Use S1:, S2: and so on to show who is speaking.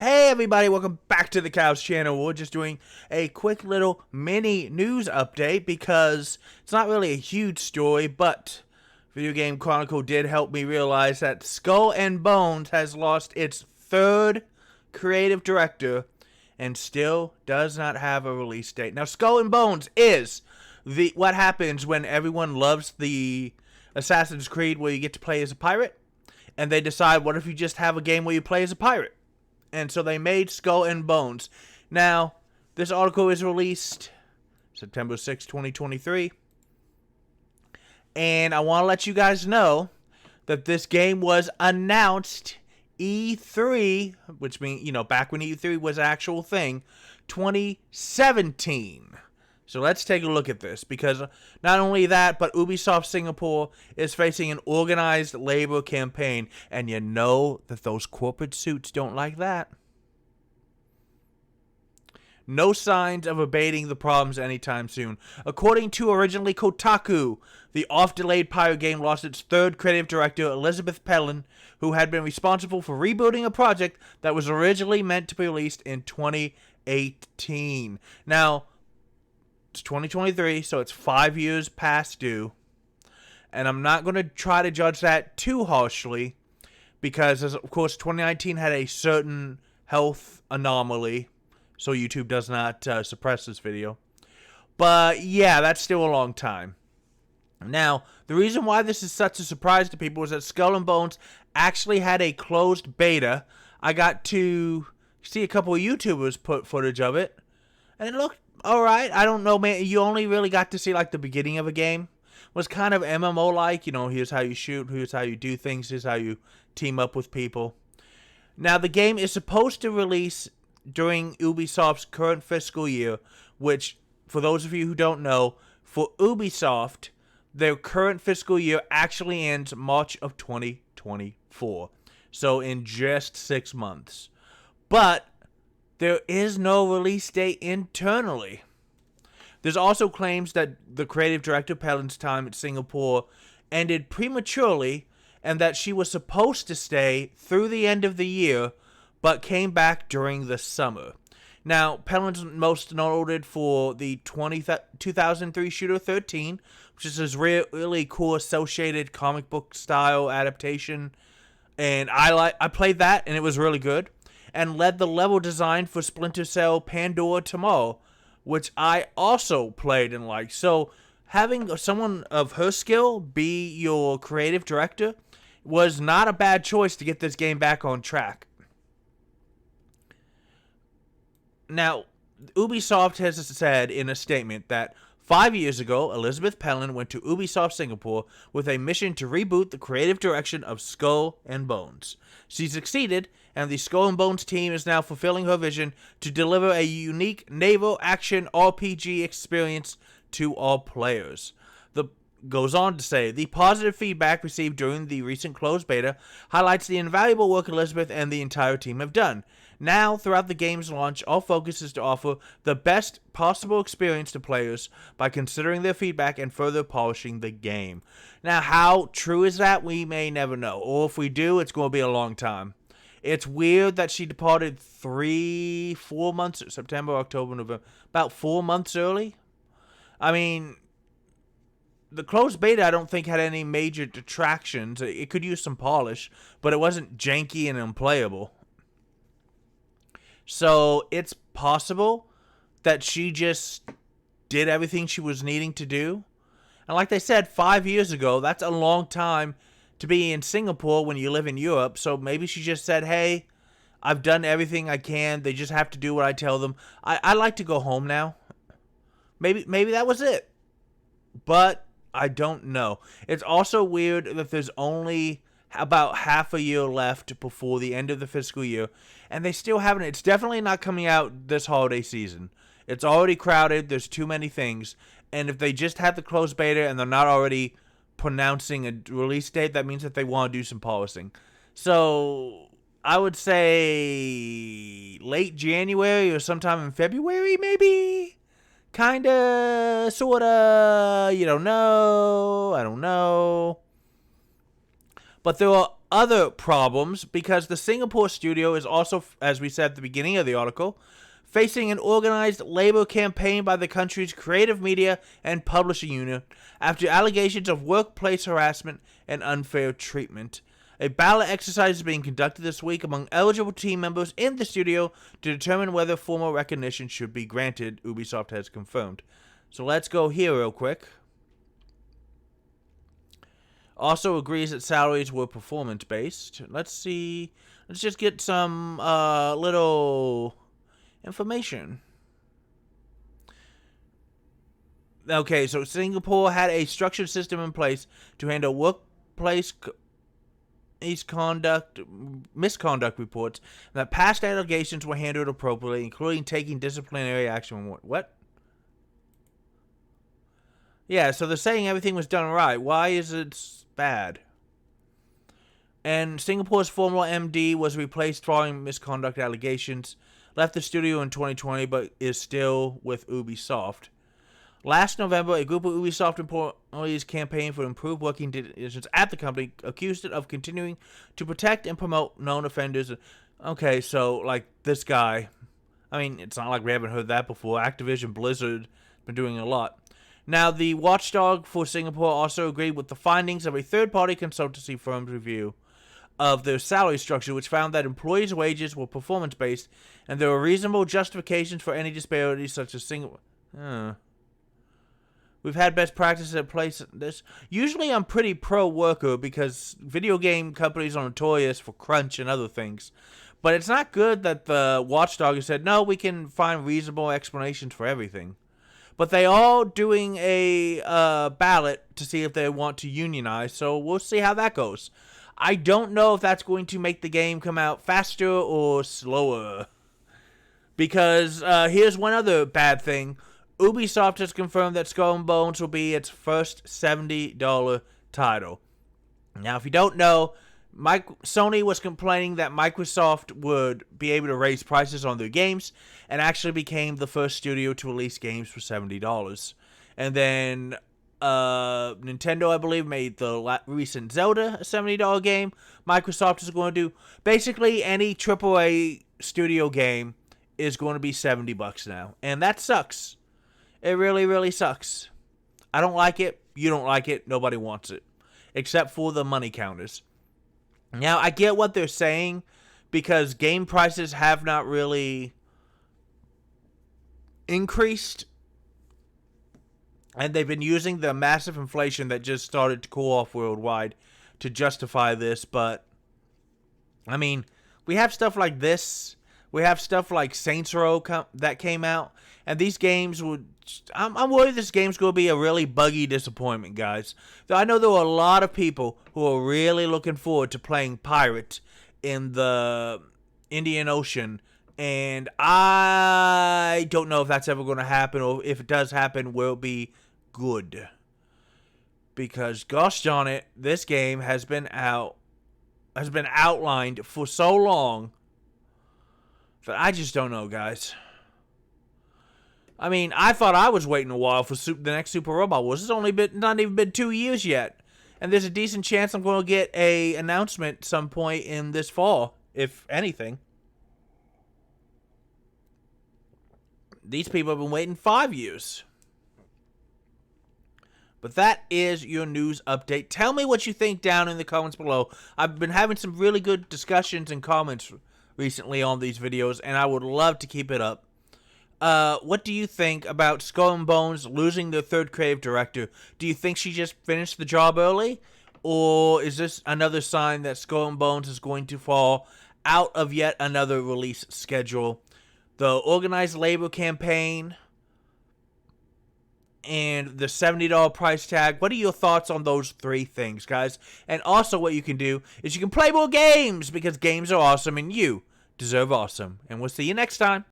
S1: Hey everybody, welcome back to the Cows channel. We're just doing a quick little mini news update because it's not really a huge story, but Video Game Chronicle did help me realize that Skull and Bones has lost its third creative director and still does not have a release date. Now, Skull and Bones is what happens when everyone loves the Assassin's Creed where you get to play as a pirate, and they decide, what if you just have a game where you play as a pirate? And so they made Skull and Bones. Now, this article is released September 6, 2023. And I want to let you guys know that this game was announced E3, which means, back when E3 was an actual thing, 2017. So let's take a look at this, because not only that, but Ubisoft Singapore is facing an organized labor campaign, and you know that those corporate suits don't like that. No signs of abating the problems anytime soon. According to originally Kotaku, the oft-delayed pirate game lost its third creative director, Elizabeth Pellin, who had been responsible for rebooting a project that was originally meant to be released in 2018. Now, it's 2023, so it's 5 years past due. And I'm not going to try to judge that too harshly, because, of course, 2019 had a certain health anomaly, so YouTube does not suppress this video. But, yeah, that's still a long time. Now, the reason why this is such a surprise to people is that Skull and Bones actually had a closed beta. I got to see a couple of YouTubers put footage of it, and it looked alright. I don't know, man. You only really got to see, the beginning of a game. It was kind of MMO-like. Here's how you shoot, here's how you do things, here's how you team up with people. Now, the game is supposed to release during Ubisoft's current fiscal year, which, for those of you who don't know, for Ubisoft, their current fiscal year actually ends March of 2024. So, in just 6 months. But there is no release date internally. There's also claims that the creative director Pellin's time at Singapore ended prematurely, and that she was supposed to stay through the end of the year, but came back during the summer. Now, Pellin's most noted for the 2003 shooter 13, which is his really cool associated comic book style adaptation, and I played that, and it was really good. And led the level design for Splinter Cell Pandora Tomorrow, which I also played and liked. So having someone of her skill be your creative director was not a bad choice to get this game back on track. Now, Ubisoft has said in a statement that 5 years ago, Elizabeth Pellin went to Ubisoft Singapore with a mission to reboot the creative direction of Skull and Bones. She succeeded, and the Skull and Bones team is now fulfilling her vision to deliver a unique naval action RPG experience to all players. Goes on to say, the positive feedback received during the recent closed beta highlights the invaluable work Elizabeth and the entire team have done. Now, throughout the game's launch, our focus is to offer the best possible experience to players by considering their feedback and further polishing the game. Now, how true is that? We may never know. Or if we do, it's going to be a long time. It's weird that she departed 4 months, September, October, November, about 4 months early. I mean, the closed beta I don't think had any major detractions. It could use some polish, but it wasn't janky and unplayable. So it's possible that she just did everything she was needing to do. And like they said, 5 years ago, that's a long time to be in Singapore when you live in Europe. So maybe she just said, hey, I've done everything I can. They just have to do what I tell them. I like to go home now. Maybe that was it. But I don't know. It's also weird that there's only about half a year left before the end of the fiscal year, and they still haven't. It's definitely not coming out this holiday season. It's already crowded. There's too many things. And if they just had the closed beta and they're not already pronouncing a release date, that means that they want to do some polishing. So I would say late January or sometime in February, maybe? Kinda, sorta, you don't know, I don't know. But there are other problems because the Singapore studio is also, as we said at the beginning of the article, facing an organized labor campaign by the country's creative media and publishing unit after allegations of workplace harassment and unfair treatment. A ballot exercise is being conducted this week among eligible team members in the studio to determine whether formal recognition should be granted, Ubisoft has confirmed. So let's go here real quick. Also agrees that salaries were performance-based. Let's see. Let's just get some little information. Okay, so Singapore had a structured system in place to handle workplace misconduct reports, and that past allegations were handled appropriately, including taking disciplinary action. What? Yeah, so they're saying everything was done right. Why is it bad? And Singapore's former MD was replaced following misconduct allegations. Left the studio in 2020, but is still with Ubisoft. Last November, a group of Ubisoft employees campaigned for improved working conditions at the company, accused it of continuing to protect and promote known offenders. Okay, so, like, this guy. I mean, it's not like we haven't heard that before. Activision Blizzard been doing a lot. Now, the watchdog for Singapore also agreed with the findings of a third-party consultancy firm's review of their salary structure, which found that employees' wages were performance-based, and there were reasonable justifications for any disparities, such as we've had best practices in place. This usually I'm pretty pro-worker because video game companies are notorious for crunch and other things. But it's not good that the watchdog has said, no, we can find reasonable explanations for everything. But they are doing a ballot to see if they want to unionize, so we'll see how that goes. I don't know if that's going to make the game come out faster or slower. Because here's one other bad thing. Ubisoft has confirmed that Skull and Bones will be its first $70 title. Now, if you don't know, Sony was complaining that Microsoft would be able to raise prices on their games, and actually became the first studio to release games for $70. And then Nintendo, I believe, made the recent Zelda a $70 game. Microsoft is going to do basically any AAA studio game is going to be $70 now, and that sucks. It really, really sucks. I don't like it. You don't like it. Nobody wants it, except for the money counters. Now, I get what they're saying, because game prices have not really increased, and they've been using the massive inflation that just started to cool off worldwide to justify this. But, I mean, we have stuff like this. We have stuff like Saints Row that came out, and these games would... I'm worried this game's going to be a really buggy disappointment, guys. Though I know there are a lot of people who are really looking forward to playing Pirate in the Indian Ocean, and I don't know if that's ever going to happen, or if it does happen, will it be good. Because, gosh darn it, this game has been outlined for so long that I just don't know, guys. I mean, I thought I was waiting a while for the next Super Robot Wars. It's not even been 2 years yet. And there's a decent chance I'm going to get an announcement some point in this fall, if anything. These people have been waiting 5 years. But that is your news update. Tell me what you think down in the comments below. I've been having some really good discussions and comments recently on these videos, and I would love to keep it up. What do you think about Skull and Bones losing their third creative director? Do you think she just finished the job early? Or is this another sign that Skull and Bones is going to fall out of yet another release schedule? The organized labor campaign and the $70 price tag. What are your thoughts on those three things, guys? And also what you can do is you can play more games, because games are awesome and you deserve awesome. And we'll see you next time.